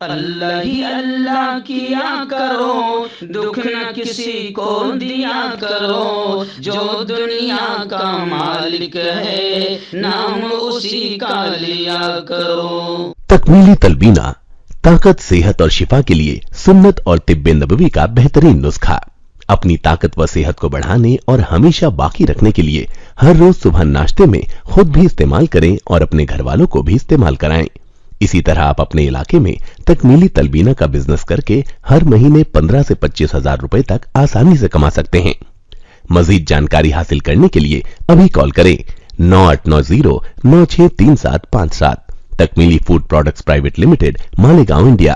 اللہ ہی اللہ کیا کرو، دکھ نہ کسی کو دیا کرو، جو دنیا کا مالک ہے نام اسی کا لیا کرو۔ تکمیلی تلبینہ طاقت، صحت اور شفا کے لیے سنت اور طب نبوی کا بہترین نسخہ۔ اپنی طاقت و صحت کو بڑھانے اور ہمیشہ باقی رکھنے کے لیے ہر روز صبح ناشتے میں خود بھی استعمال کریں اور اپنے گھر والوں کو بھی استعمال کرائیں۔ اسی طرح آپ اپنے علاقے میں تکمیلی تلبینہ کا بزنس کر کے ہر مہینے 15 سے 25 ہزار روپے تک آسانی سے کما سکتے ہیں۔ مزید جانکاری حاصل کرنے کے لیے ابھی کال کریں 9890963757۔ Takmili food products private limited, Malegaon, India.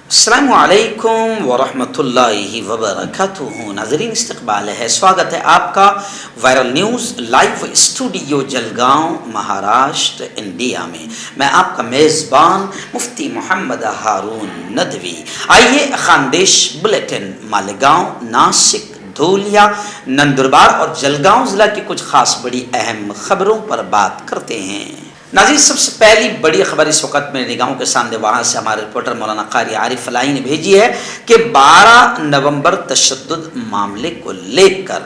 السلام علیکم ورحمۃ اللہ وبرکاتہ۔ ناظرین، استقبال ہے، سواگت ہے آپ کا viral news live studio Jalgaon, Maharashtra, India میں۔ میں آپ کا میزبان مفتی محمد ہارون ندوی۔ آئیے خاندیش بلیٹن مالیگاؤں، ناسک، دھولیا، نندربار اور جلگاؤں ضلع کی کچھ خاص بڑی اہم خبروں پر بات کرتے ہیں۔ ناظرین، سب سے پہلی بڑی خبر اس وقت میرے نگاہوں کے سامنے وہاں سے ہمارے رپورٹر مولانا قاری عارف فلاحی نے بھیجی ہے کہ 12 نومبر تشدد معاملے کو لے کر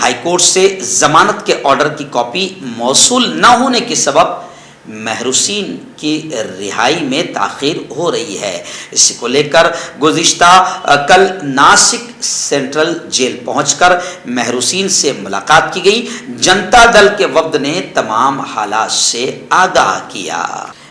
ہائی کورٹ سے ضمانت کے آرڈر کی کاپی موصول نہ ہونے کے سبب محروسین کی رہائی میں تاخیر ہو رہی ہے۔ اسی کو لے کر گزشتہ کل ناسک سینٹرل جیل پہنچ کر محروسین سے ملاقات کی گئی۔ جنتا دل کے وفد نے تمام حالات سے آگاہ کیا۔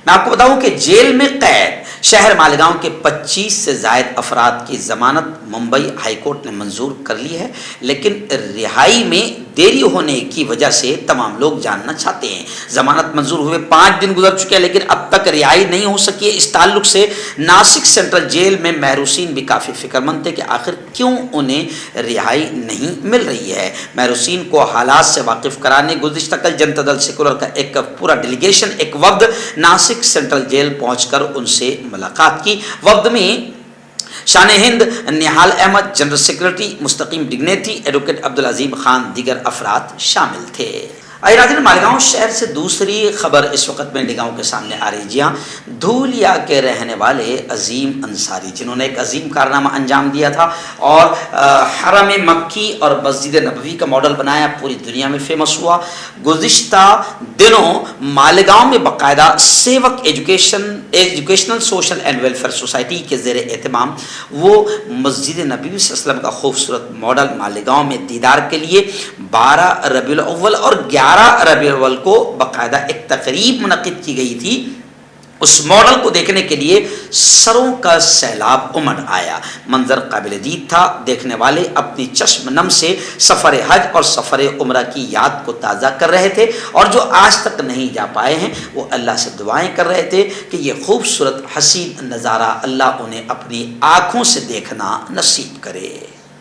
میں آپ کو بتاؤں کہ جیل میں قید شہر مالیگاؤں کے 25 سے زائد افراد کی ضمانت ممبئی ہائی کورٹ نے منظور کر لی ہے، لیکن رہائی میں دیری ہونے کی وجہ سے تمام لوگ جاننا چاہتے ہیں۔ ضمانت منظور ہوئے 5 دن گزر چکے ہیں، لیکن اب تک رہائی نہیں ہو سکی ہے۔ اس تعلق سے ناسک سینٹرل جیل میں محروسین بھی کافی فکر مند تھے کہ آخر کیوں انہیں رہائی نہیں مل رہی ہے۔ محروسین کو حالات سے واقف کرانے گزشتہ کل جنتا دل سیکولر کا ایک پورا ڈیلیگیشن، ایک وفد ناسک سینٹرل جیل پہنچ کر ان سے ملاقات کی۔ وفد میں شان ہند نہال احمد، جنرل سیکرٹری مستقیم ڈگنیتی ایڈوکیٹ عبدالعظیم خان، دیگر افراد شامل تھے۔ آئیے ناظرین، مالیگاؤں شہر سے دوسری خبر اس وقت میں نگاہوں کے سامنے آ رہی۔ جی ہاں، دھولیا کے رہنے والے عظیم انصاری، جنہوں نے ایک عظیم کارنامہ انجام دیا تھا اور حرم مکی اور مسجد نبوی کا ماڈل بنایا، پوری دنیا میں فیمس ہوا۔ گزشتہ دنوں مالیگاؤں میں باقاعدہ civic educational social and welfare society کے زیر اہتمام وہ مسجد نبوی صلی اللہ علیہ وسلم کا خوبصورت ماڈل مالیگاؤں میں دیدار کے لیے 12 ربیع الاول اور 11 ربیع الاول کو باقاعدہ ایک تقریب منعقد کی گئی تھی۔ اس ماڈل کو دیکھنے کے لیے سروں کا سیلاب امڑ آیا۔ منظر قابل دید تھا، دیکھنے والے اپنی چشم نم سے سفر حج اور سفر عمرہ کی یاد کو تازہ کر رہے تھے، اور جو آج تک نہیں جا پائے ہیں وہ اللہ سے دعائیں کر رہے تھے کہ یہ خوبصورت حسین نظارہ اللہ انہیں اپنی آنکھوں سے دیکھنا نصیب کرے۔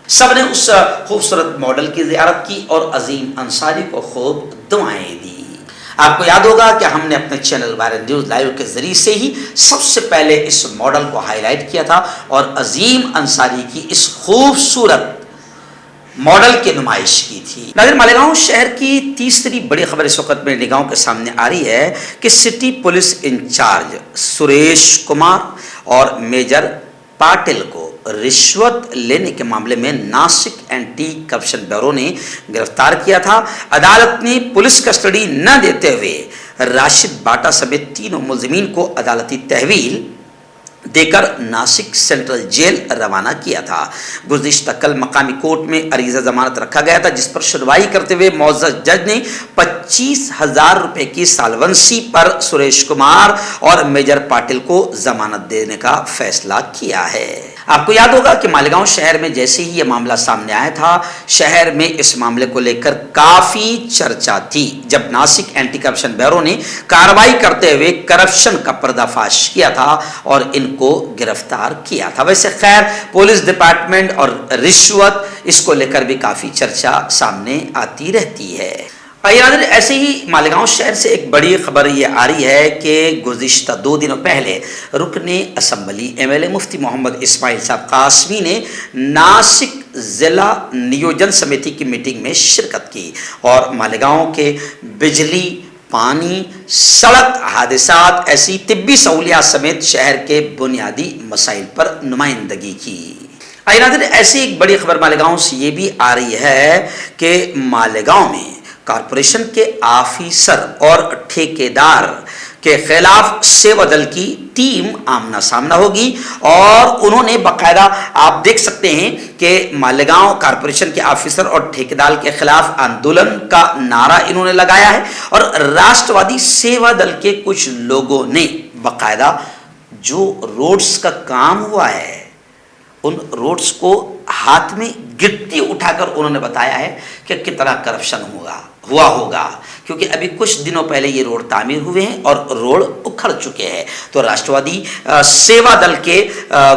سب نے اس خوبصورت ماڈل کی زیارت کی اور عظیم انصاری کو خوب دعائیں دی۔ آپ کو یاد ہوگا کہ ہم نے اپنے چینل وائرل نیوز لائیو کے ذریعے سے ہی سب سے پہلے اس ماڈل کو ہائی لائٹ کیا تھا اور عظیم انصاری کی اس خوبصورت ماڈل کی نمائش کی تھی۔ ناظرین، مالیگاؤں شہر کی تیسری بڑی خبر اس وقت میرے نگاہوں کے سامنے آ رہی ہے کہ city police incharge Suresh Kumar اور میجر پاٹل کو رشوت لینے کے معاملے میں ناسک اینٹی کرپشن بیورو نے گرفتار کیا تھا۔ عدالت نے پولیس کسٹڈی نہ دیتے ہوئے راشد باٹا سمیت تینوں ملزمین کو عدالتی تحویل دے کر ناسک سینٹرل جیل روانہ کیا تھا۔ گزشتہ کل مقامی کورٹ میں عریضہ ضمانت رکھا گیا تھا، جس پر سنوائی کرتے ہوئے معزز جج نے 25,000 روپے کی سالونسی پر سریش کمار اور میجر پاٹل کو ضمانت دینے کا فیصلہ کیا ہے۔ آپ کو یاد ہوگا کہ مالیگاؤں شہر میں جیسے ہی یہ معاملہ سامنے آیا تھا، شہر میں اس معاملے کو لے کر کافی چرچا تھی، جب ناسک اینٹی کرپشن بیورو نے کارروائی کرتے ہوئے کرپشن کا پردہ فاش کیا تھا اور ان کو گرفتار کیا تھا۔ ویسے خیر، پولیس ڈپارٹمنٹ اور رشوت، اس کو لے کر بھی کافی چرچا سامنے آتی رہتی ہے۔ ایسے ہی مالیگاؤں شہر سے ایک بڑی خبر یہ آ رہی ہے کہ گزشتہ 2 دنوں پہلے رکن اسمبلی MLA مفتی محمد اسماعیل صاحب قاسمی نے ناسک ضلع نیوجن سمیتی کی میٹنگ میں شرکت کی اور مالیگاؤں کے بجلی، پانی، سڑک حادثات، ایسی طبی سہولیات سمیت شہر کے بنیادی مسائل پر نمائندگی کی۔ آئیے ناظرین، ایسی ایک بڑی خبر مالیگاؤں سے یہ بھی آ رہی ہے کہ مالیگاؤں میں کارپوریشن کے آفیسر اور ٹھیکیدار کے خلاف سیوا دل کی ٹیم آمنا سامنا ہوگی، اور انہوں نے باقاعدہ آپ دیکھ سکتے ہیں کہ مالیگاؤں کارپوریشن کے آفیسر اور ٹھیکیدار کے خلاف آندولن کا نعرہ انہوں نے لگایا ہے، اور راشٹروادی سیوا دل کے کچھ لوگوں نے باقاعدہ جو روڈز کا کام ہوا ہے ان روڈز کو ہاتھ میں گٹی اٹھا کر انہوں نے بتایا ہے کہ کتنا کرپشن ہوا ہوگا، کیونکہ ابھی کچھ دنوں پہلے یہ روڈ تعمیر ہوئے ہیں اور روڈ اکھڑ چکے ہیں۔ تو راشٹروادی سیوا دل کے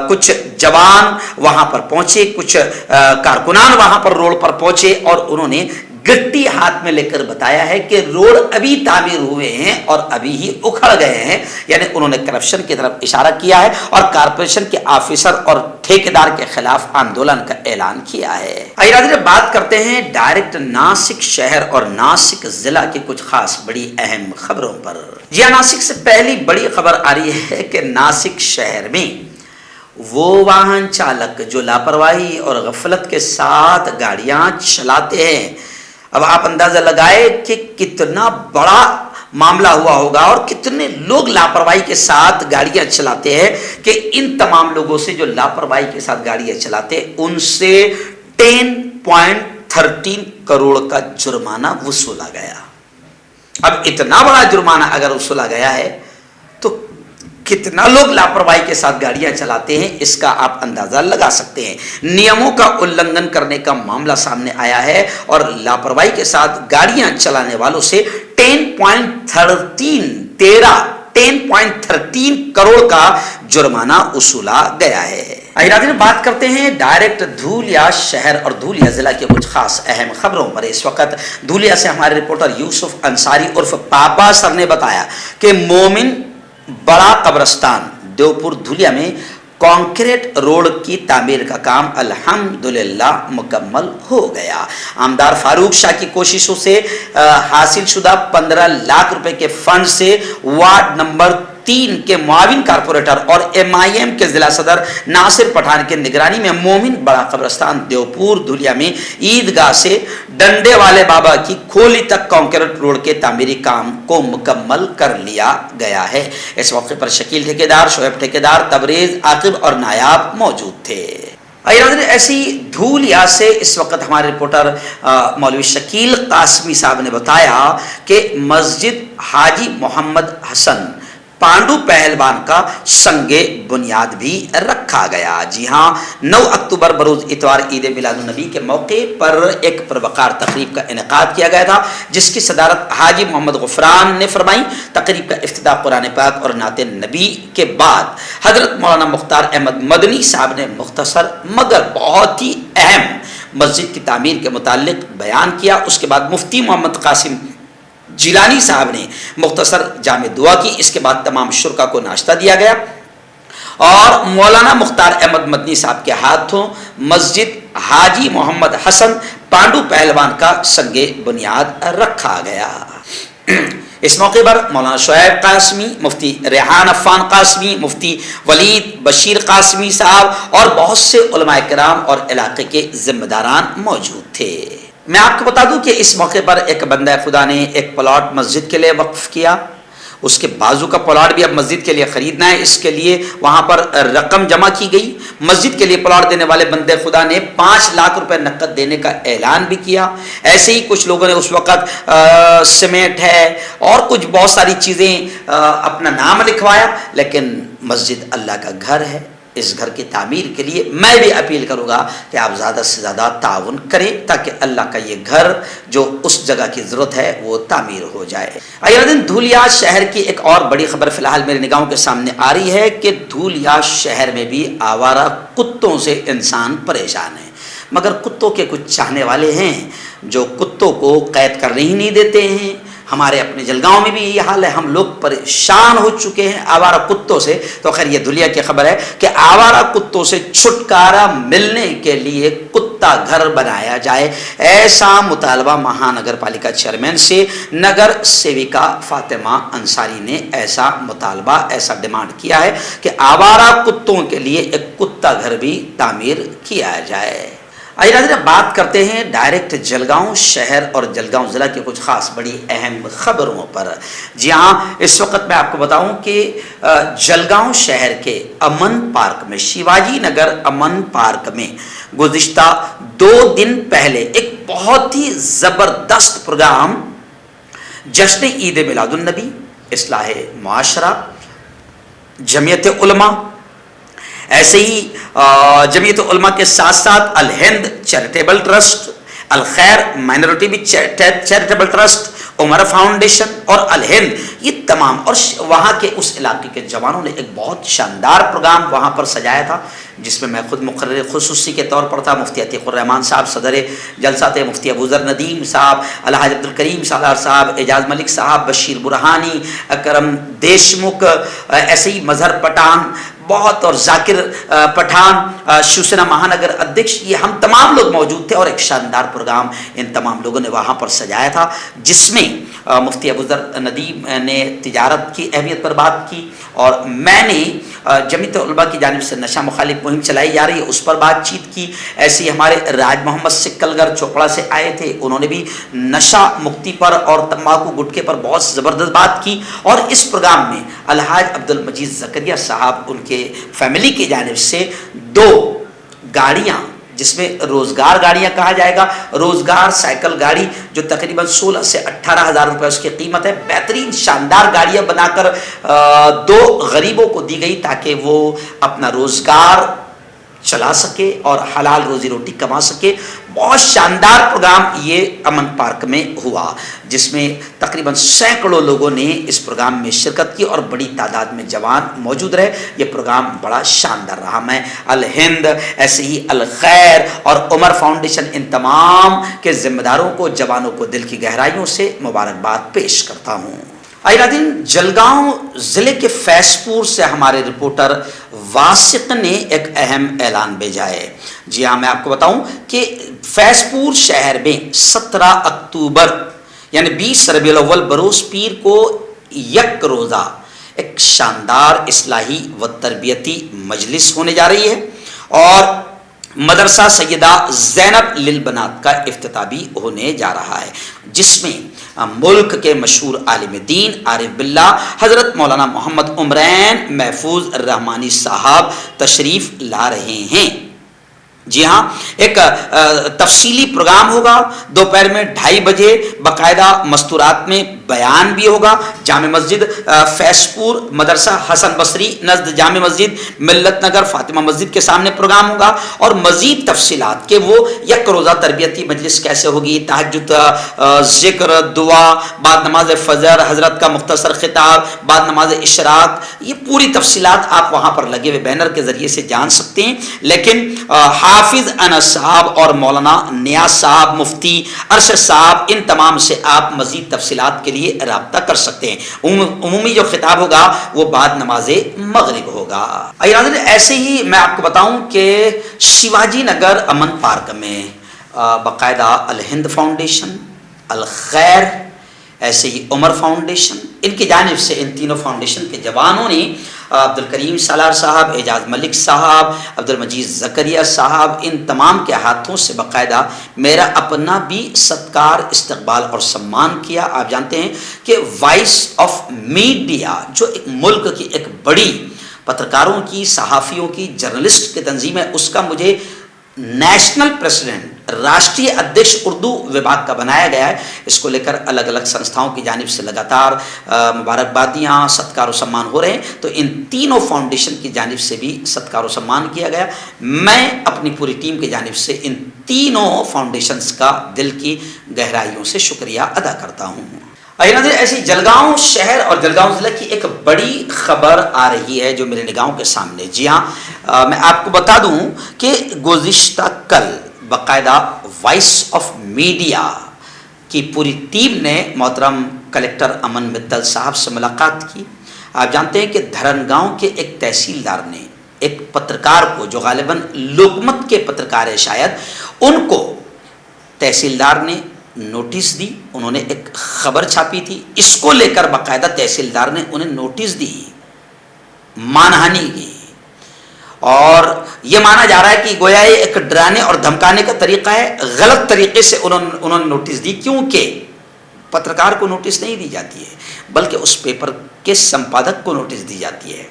کچھ جوان وہاں پر پہنچے، کچھ کارکنان وہاں پر روڈ پر پہنچے، اور انہوں نے گٹی ہاتھ میں لے کر بتایا ہے کہ روڈ ابھی تعمیر ہوئے ہیں اور ابھی ہی اکھڑ گئے ہیں، یعنی انہوں نے کرپشن کی طرف اشارہ کیا ہے اور کارپوریشن کے آفیسر اور ٹھیکیدار کے خلاف آندولن کا اعلان کیا ہے۔ آئیے ناظرین، بات کرتے ہیں ڈائریکٹ ناسک شہر اور ناسک ضلع کی کچھ خاص بڑی اہم خبروں پر۔ جی ہاں، ناسک سے پہلی بڑی خبر آ رہی ہے کہ ناسک شہر میں وہ واہن چالک جو لاپرواہی اور غفلت کے ساتھ گاڑیاں چلاتے ہیں، اب آپ اندازہ لگائے کہ کتنا بڑا معاملہ ہوا ہوگا اور کتنے لوگ لاپرواہی کے ساتھ گاڑیاں چلاتے ہیں کہ ان تمام لوگوں سے جو لاپرواہی کے ساتھ گاڑیاں چلاتے ہیں ان سے 10.13 کروڑ کا جرمانہ وصولا گیا۔ اب اتنا بڑا جرمانہ اگر وصولا گیا ہے تو کتنا لوگ لاپرواہی کے ساتھ گاڑیاں چلاتے ہیں اس کا آپ اندازہ لگا سکتے ہیں۔ نیموں کا اللنگھن کرنے کا معاملہ سامنے آیا ہے اور لاپرواہی کے ساتھ گاڑیاں چلانے والوں سے 10.13 کروڑ کا جرمانہ وصولا گیا ہے۔ آئیے ناظرین، بات کرتے ہیں ڈائریکٹ دھولیا شہر اور دھولیا ضلع کے کچھ خاص اہم خبروں پر۔ اس وقت دھولیا سے ہمارے رپورٹر یوسف انصاری عرف پاپا سر نے بتایا کہ مومن بڑا قبرستان دیوپور دھولیا میں کانکریٹ روڈ کی تعمیر کا کام الحمدللہ مکمل ہو گیا۔ آمدار فاروق شاہ کی کوششوں سے حاصل شدہ 15 لاکھ روپے کے فنڈ سے وارڈ نمبر 3 کے معاون کارپوریٹر اور MIM کے ضلع صدر ناصر پٹھان کے نگرانی میں مومن بڑا قبرستان دیوپور دھولیا میں عیدگاہ سے ڈنڈے والے بابا کی کھولی تک کانکریٹ روڈ کے تعمیری کام کو مکمل کر لیا گیا ہے۔ اس موقع پر شکیل ٹھیکیدار، شعیب ٹھیکیدار، تبریز، عاقب اور نایاب موجود تھے۔ آئیے ناظرین، ایسی دھولیا سے اس وقت ہمارے رپورٹر مولوی شکیل قاسمی صاحب نے بتایا کہ مسجد حاجی محمد حسن پانڈو پہلوان کا سنگ بنیاد بھی رکھا گیا۔ جی ہاں، 9 اکتوبر بروز اتوار عید میلاد النبی کے موقع پر ایک پروقار تقریب کا انعقاد کیا گیا تھا جس کی صدارت حاجی محمد غفران نے فرمائی۔ تقریب کا افتتاح قرآن پاک اور نعت نبی کے بعد حضرت مولانا مختار احمد مدنی صاحب نے مختصر مگر بہت ہی اہم مسجد کی تعمیر کے متعلق بیان کیا۔ اس کے بعد مفتی محمد قاسم جیلانی صاحب نے مختصر جامع دعا کی۔ اس کے بعد تمام شرکا کو ناشتہ دیا گیا اور مولانا مختار احمد مدنی صاحب کے ہاتھوں مسجد حاجی محمد حسن پانڈو پہلوان کا سنگ بنیاد رکھا گیا۔ اس موقع پر مولانا شعیب قاسمی، مفتی ریحان عفان قاسمی، مفتی ولید بشیر قاسمی صاحب اور بہت سے علماء کرام اور علاقے کے ذمہ داران موجود تھے۔ میں آپ کو بتا دوں کہ اس موقع پر ایک بندہ خدا نے ایک پلاٹ مسجد کے لیے وقف کیا، اس کے بازو کا پلاٹ بھی اب مسجد کے لیے خریدنا ہے، اس کے لیے وہاں پر رقم جمع کی گئی۔ مسجد کے لیے پلاٹ دینے والے بندے خدا نے 5 لاکھ روپے نقد دینے کا اعلان بھی کیا۔ ایسے ہی کچھ لوگوں نے اس وقت سیمنٹ ہے اور کچھ بہت ساری چیزیں اپنا نام لکھوایا، لیکن مسجد اللہ کا گھر ہے۔ اس گھر کی تعمیر کے لیے میں بھی اپیل کروں گا کہ آپ زیادہ سے زیادہ تعاون کریں تاکہ اللہ کا یہ گھر جو اس جگہ کی ضرورت ہے وہ تعمیر ہو جائے۔ آئیے دھولیا شہر کی ایک اور بڑی خبر فی الحال میری نگاہوں کے سامنے آ رہی ہے کہ دھولیا شہر میں بھی آوارہ کتوں سے انسان پریشان ہے، مگر کتوں کے کچھ چاہنے والے ہیں جو کتوں کو قید کرنے ہی نہیں دیتے ہیں۔ ہمارے اپنے جلگاؤں میں بھی یہ حال ہے، ہم لوگ پریشان ہو چکے ہیں آوارہ کتوں سے۔ تو خیر یہ دھولیا کی خبر ہے کہ آوارہ کتوں سے چھٹکارا ملنے کے لیے کتے کتا گھر بنایا جائے، ایسا مطالبہ مہانگر پالیکا چیئرمین سے نگر سیوکا فاطمہ انصاری نے ایسا مطالبہ، ایسا ڈیمانڈ کیا ہے کہ آوارہ کتوں کے لیے ایک کتا گھر بھی تعمیر کیا جائے۔ آئیے ناظرین بات کرتے ہیں ڈائریکٹ جلگاؤں شہر اور جلگاؤں ضلع کی کچھ خاص بڑی اہم خبروں پر۔ جی ہاں، اس وقت میں آپ کو بتاؤں کہ جلگاؤں شہر کے امن پارک میں، شیواجی نگر امن پارک میں گزشتہ 2 دن پہلے ایک بہت ہی زبردست پروگرام جشن عید میلاد النبی، اصلاح معاشرہ، جمعیت علماء، ایسے ہی جمعیت علماء کے ساتھ ساتھ الہند چیریٹیبل ٹرسٹ، الخیر مائنورٹی بھی چیریٹیبل ٹرسٹ، عمر فاؤنڈیشن اور الہند، یہ تمام اور وہاں کے اس علاقے کے جوانوں نے ایک بہت شاندار پروگرام وہاں پر سجایا تھا، جس میں خود مقرر خصوصی کے طور پر تھا۔ مفتی عتیق الرحمان صاحب صدر جلسہ تھے، مفتی ابوذر ندیم صاحب، الحاج عبدالکریم سالار صاحب، اعجاز ملک صاحب، بشیر برہانی، اکرم دیشمکھ، ایسے ہی مظہر پٹھان بہت، اور ذاکر پٹھان شیوسینا مہانگر ادھیکش، یہ ہم تمام لوگ موجود تھے اور ایک شاندار پروگرام ان تمام لوگوں نے وہاں پر سجایا تھا، جس میں مفتی ابوذر ندیم نے تجارت کی اہمیت پر بات کی، اور میں نے جمعیت علماء کی جانب سے نشہ مخالف مہم چلائی جا رہی ہے اس پر بات چیت کی۔ ایسے ہی ہمارے راج محمد سکلگر چوپڑا سے آئے تھے، انہوں نے بھی نشہ مکتی پر اور تمباکو گٹکے پر بہت زبردست بات کی، اور اس پروگرام میں الحاج عبدالمجید زکریا صاحب ان کے فیملی کی جانب سے 2 گاڑیاں، جس میں روزگار گاڑیاں کہا جائے گا، روزگار سائیکل گاڑی جو تقریباً 16 سے 18 ہزار روپے اس کی قیمت ہے، بہترین شاندار گاڑیاں بنا کر 2 غریبوں کو دی گئی تاکہ وہ اپنا روزگار چلا سکے اور حلال روزی روٹی کما سکے۔ بہت شاندار پروگرام یہ امن پارک میں ہوا، جس میں تقریباً سینکڑوں لوگوں نے اس پروگرام میں شرکت کی اور بڑی تعداد میں جوان موجود رہے۔ یہ پروگرام بڑا شاندار رہا۔ میں الہند، ایسے ہی الخیر اور عمر فاؤنڈیشن، ان تمام کے ذمہ داروں کو، جوانوں کو دل کی گہرائیوں سے مبارکباد پیش کرتا ہوں۔ آئیے ناظرین، جلگاؤں ضلع کے فیض پور سے ہمارے رپورٹر واسق نے ایک اہم اعلان بھیجا ہے۔ جی ہاں، میں آپ کو بتاؤں کہ فیض پور شہر میں 17 اکتوبر یعنی 20 ربیع الاول بروز پیر کو یک روزہ ایک شاندار اصلاحی و تربیتی مجلس ہونے جا رہی ہے، اور مدرسہ سیدہ زینب للبنات کا افتتاح بھی ہونے جا رہا ہے، جس میں ملک کے مشہور عالم دین عارف باللہ حضرت مولانا محمد عمرین محفوظ رحمانی صاحب تشریف لا رہے ہیں۔ جی ہاں، ایک تفصیلی پروگرام ہوگا، دوپہر میں 2:30 بجے باقاعدہ مستورات میں بیان بھی ہوگا۔ جامع مسجد فیض پور، مدرسہ حسن بصری نزد جامع مسجد ملت نگر فاطمہ مسجد کے سامنے پروگرام ہوگا، اور مزید تفصیلات کہ وہ یک روزہ تربیتی مجلس کیسے ہوگی، تہجد، ذکر، دعا، بعد نماز فجر حضرت کا مختصر خطاب، بعد نماز اشراق، یہ پوری تفصیلات آپ وہاں پر لگے ہوئے بینر کے ذریعے سے جان سکتے ہیں۔ لیکن حافظ انس صاحب اور مولانا نیاز صاحب، مفتی ارشد صاحب، ان تمام سے آپ مزید تفصیلات کے لیے رابطہ کر سکتے ہیں۔ عمومی جو خطاب ہوگا وہ بعد نماز مغرب ہوگا۔ ایسے ہی میں آپ کو بتاؤں کہ شیواجی نگر امن پارک میں باقاعدہ الہند فاؤنڈیشن، الخیر، ایسے ہی عمر فاؤنڈیشن، ان کی جانب سے ان تینوں فاؤنڈیشن کے جوانوں نے عبدالکریم سالار صاحب، اعجاز ملک صاحب، عبدالمجید زکریا صاحب، ان تمام کے ہاتھوں سے باقاعدہ میرا اپنا بھی ستکار، استقبال اور سمان کیا۔ آپ جانتے ہیں کہ وائس آف میڈیا جو ایک ملک کی ایک بڑی پترکاروں کی، صحافیوں کی، جرنلسٹ کی تنظیم ہے، اس کا مجھے نیشنل پریزیڈنٹ، راشٹریہ ادھیکش اردو وبھاگ کا بنایا گیا ہے۔ اس کو لے کر الگ الگ سنستھاؤں کی جانب سے لگاتار مبارکبادیاں، ستکار و سمان ہو رہے ہیں، تو ان تینوں فاؤنڈیشن کی جانب سے بھی ستکار و سمان کیا گیا۔ میں اپنی پوری ٹیم کی جانب سے ان تینوں فاؤنڈیشنز کا دل کی گہرائیوں سے شکریہ ادا کرتا ہوں۔ ایسی جلگاؤں شہر اور جلگاؤں ضلع کی ایک بڑی خبر آ رہی ہے جو میرے نگاہوں کے سامنے۔ جی ہاں، میں آپ کو بتا دوں کہ گزشتہ کل باقاعدہ وائس آف میڈیا کی پوری ٹیم نے محترم کلکٹر امن متل صاحب سے ملاقات کی۔ آپ جانتے ہیں کہ دھرنگاؤں کے ایک تحصیلدار نے ایک پترکار کو، جو غالباً لوکمت کے پترکار ہے شاید، ان کو تحصیلدار نے نوٹس دی، انہوں نے ایک خبر چھاپی تھی، اس کو لے کر باقاعدہ تحصیلدار نے انہیں نوٹس دی، مانہانی کی، اور یہ مانا جا رہا ہے کہ گویا یہ ایک ڈرانے اور دھمکانے کا طریقہ ہے، غلط طریقے سے انہوں نے نوٹس دی، کیونکہ پترکار کو نوٹس نہیں دی جاتی ہے بلکہ اس پیپر کے سمپادک کو نوٹس دی جاتی ہے۔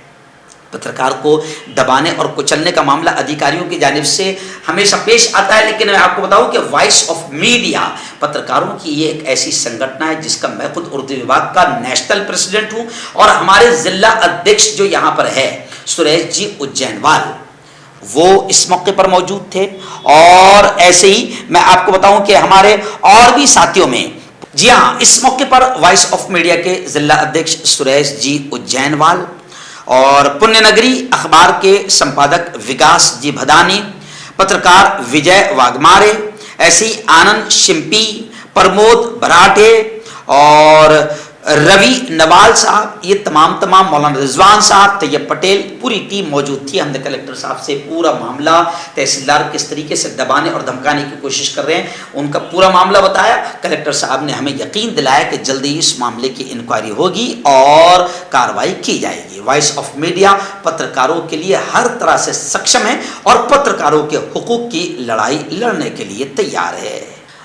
پترکار کو دبانے اور کچلنے کا معاملہ ادھیکاریوں کی جانب سے ہمیشہ پیش آتا ہے، لیکن میں آپ کو بتاؤں کہ وائس آف میڈیا پترکاروں کی یہ ایک ایسی سنگھٹنا ہے جس کا میں خود اردو وبھاگ کا نیشنل پریزیڈنٹ ہوں، اور ہمارے ضلع ادھیکش جو یہاں پر ہے سریش جی اجینوال، وہ اس موقع پر موجود تھے، اور ایسے ہی میں آپ کو بتاؤں کہ ہمارے اور بھی ساتھیوں میں، جی ہاں، اس موقع پر وائس آف میڈیا کے ضلع ادھیکش سریش جی اجینوال اور پنیہ نگری اخبار کے سمپادک وکاس جی بھدانی، پترکار وجے واگمارے، ایسے ہی آنند شمپی، پرمود براٹھے اور روی نوال صاحب، یہ تمام مولانا رضوان صاحب، طیب پٹیل، پوری ٹیم موجود تھی۔ ہم نے کلکٹر صاحب سے پورا معاملہ، تحصیلدار کس طریقے سے دبانے اور دھمکانے کی کوشش کر رہے ہیں، ان کا پورا معاملہ بتایا۔ کلکٹر صاحب نے ہمیں یقین دلایا کہ جلدی اس معاملے کی انکوائری ہوگی اور کارروائی کی جائے گی۔ وائس آف میڈیا پترکاروں کے لیے ہر طرح سے سکشم ہے اور پترکاروں کے حقوق کی لڑائی لڑنے کے لیے تیار ہے۔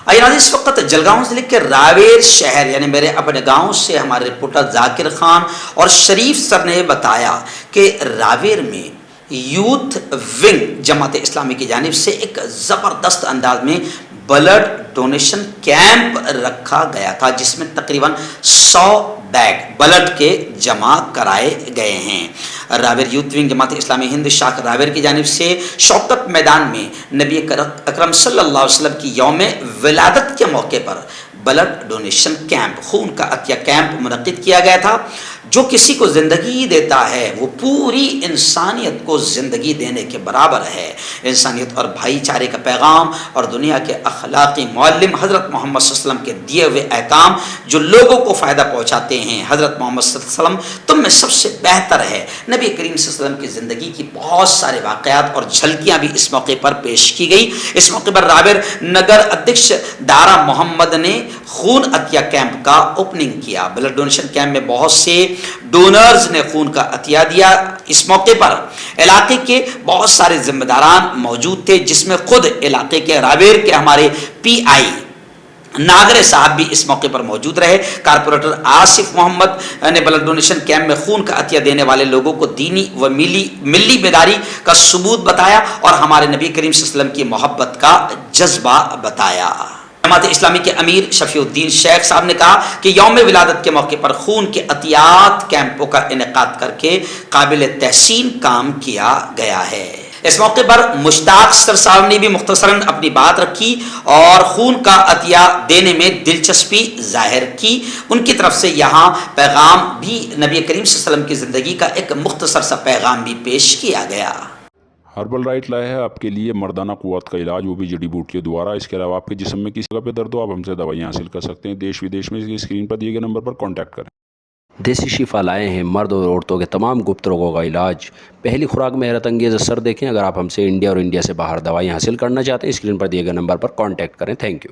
آئیے ناظرین، اس وقت جلگاؤں ضلع کے راویر شہر یعنی میرے اپنے گاؤں سے ہمارے رپورٹر ذاکر خان اور شریف سر نے بتایا کہ راویر میں یوتھ ونگ جماعت اسلامی کی جانب سے ایک زبردست انداز میں بلڈ ڈونیشن کیمپ رکھا گیا تھا، جس میں تقریباً 100 بیگ بلڈ کے جمع کرائے گئے ہیں۔ راویر یوتھ ونگ جماعت اسلامی ہند شاخ راویر کی جانب سے شوکت میدان میں نبی اکرم صلی اللہ علیہ وسلم کی یوم ولادت کے موقع پر بلڈ ڈونیشن کیمپ، خون کا عطیہ کیمپ منعقد کیا گیا تھا۔ جو کسی کو زندگی دیتا ہے وہ پوری انسانیت کو زندگی دینے کے برابر ہے۔ انسانیت اور بھائی چارے کا پیغام اور دنیا کے اخلاقی معلم حضرت محمد صلی اللہ علیہ وسلم کے دیے ہوئے احکام جو لوگوں کو فائدہ پہنچاتے ہیں۔ حضرت محمد صلی اللہ علیہ وسلم تم میں سب سے بہتر ہے۔ نبی کریم صلی اللہ علیہ وسلم کی زندگی کی بہت سارے واقعات اور جھلکیاں بھی اس موقع پر پیش کی گئی۔ اس موقع پر راویر نگر ادھیکش دارا محمد نے خون عطیہ کیمپ کا اوپننگ کیا۔ بلڈ ڈونیشن کیمپ میں بہت سے ڈونرز نے خون کا عطیہ دیا۔ اس موقع پر علاقے کے بہت سارے ذمہ داران موجود تھے، جس میں خود علاقے کے راویر کے ہمارے پی آئی ناگرے صاحب بھی اس موقع پر موجود رہے۔ کارپوریٹر آصف محمد نے بلڈ ڈونیشن کیمپ میں خون کا عطیہ دینے والے لوگوں کو دینی و ملی بیداری کا ثبوت بتایا اور ہمارے نبی کریم صلی اللہ علیہ وسلم کی محبت کا جذبہ بتایا۔ جماعت اسلامی کے امیر شفیع الدین شیخ صاحب نے کہا کہ یوم ولادت کے موقع پر خون کے عطیات کیمپوں کا انعقاد کر کے قابل تحسین کام کیا گیا ہے۔ اس موقع پر مشتاق سر صاحب نے بھی مختصراً اپنی بات رکھی اور خون کا عطیہ دینے میں دلچسپی ظاہر کی۔ ان کی طرف سے یہاں پیغام بھی نبی کریم صلی اللہ علیہ وسلم کی زندگی کا ایک مختصر سا پیغام بھی پیش کیا گیا۔ ہربل رائٹ لائے ہے آپ کے لیے مردانہ قوت کا علاج، وہ بھی جڑی بوٹیوں دوارا۔ اس کے علاوہ آپ کے جسم میں کسی جگہ پہ درد ہو آپ ہم سے دوائیاں حاصل کر سکتے ہیں۔ دیش ودیش میں اسکرین پر دیے گئے نمبر پر کانٹیکٹ کریں۔ دیسی شفا لائے ہیں مرد اور عورتوں کے تمام گپت روگوں کا علاج۔ پہلی خوراک میں حیرت انگیز اثر دیکھیں۔ اگر آپ ہم سے انڈیا اور انڈیا سے باہر دوائیاں حاصل کرنا چاہتے ہیں اسکرین پر دیے گئے نمبر پر کانٹیکٹ کریں۔ Thank you.